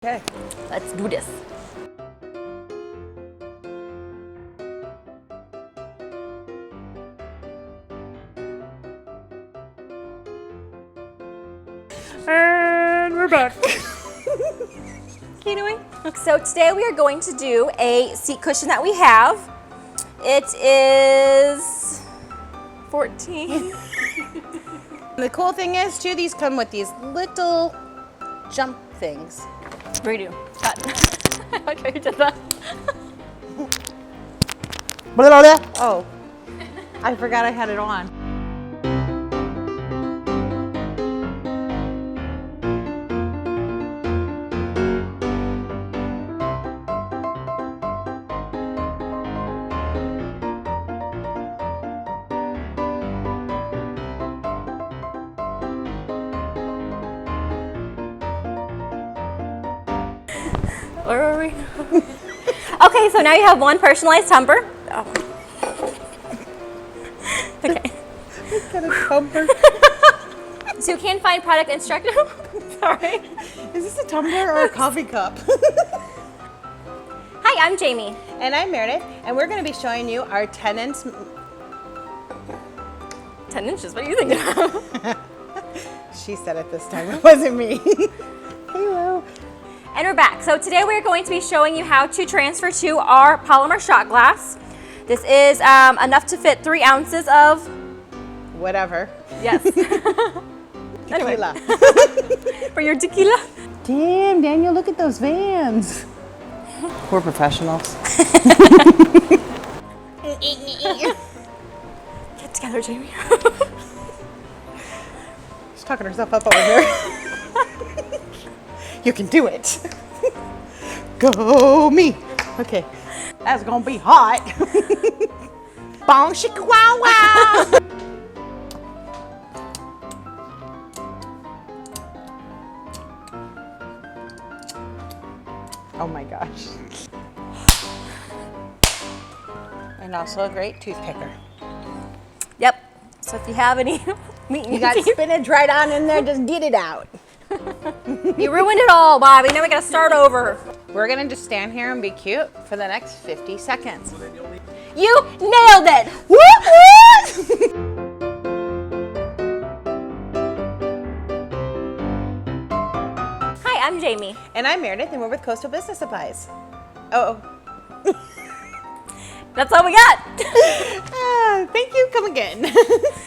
Okay, Let's do this. and we're back. What are you doing? So today we are going to do a seat cushion that we have. It is 14. The cool thing is too, these come with these little jump things. Redo. Cut. I like how you did that. Oh, I forgot I had it on. Where are we? Okay, so now you have one personalized tumbler. Oh. Okay. Got a tumbler. So you can find product instructions. Sorry. Is this a tumbler or a coffee cup? Hi, I'm Jamie. And I'm Meredith, and we're going to be showing you our 10-inch. 10 inches, what are you thinking of? She said it this time, it wasn't me. Hello. And we're back. So today we're going to be showing you how to transfer to our polymer shot glass. This is enough to fit 3 ounces of... Whatever. Yes. Anyway. Tequila. For your tequila. Damn, Daniel, look at those vans. We're professionals. Get together, Jamie. She's talking herself up over here. You can do it. Go me. Okay, that's gonna be hot. Bong shika wow wow. Oh my gosh. And also a great toothpicker. Yep. So if you have any meat in You your got teeth, spinach right on in there, just get it out. you ruined it all, Bobby. Now we gotta start over. We're gonna just stand here and be cute for the next 50 seconds. You nailed it. Whoop, whoop. Hi, I'm Jamie. And I'm Meredith, and we're with Coastal Business Supplies. Oh. That's all we got. Thank you. Come again.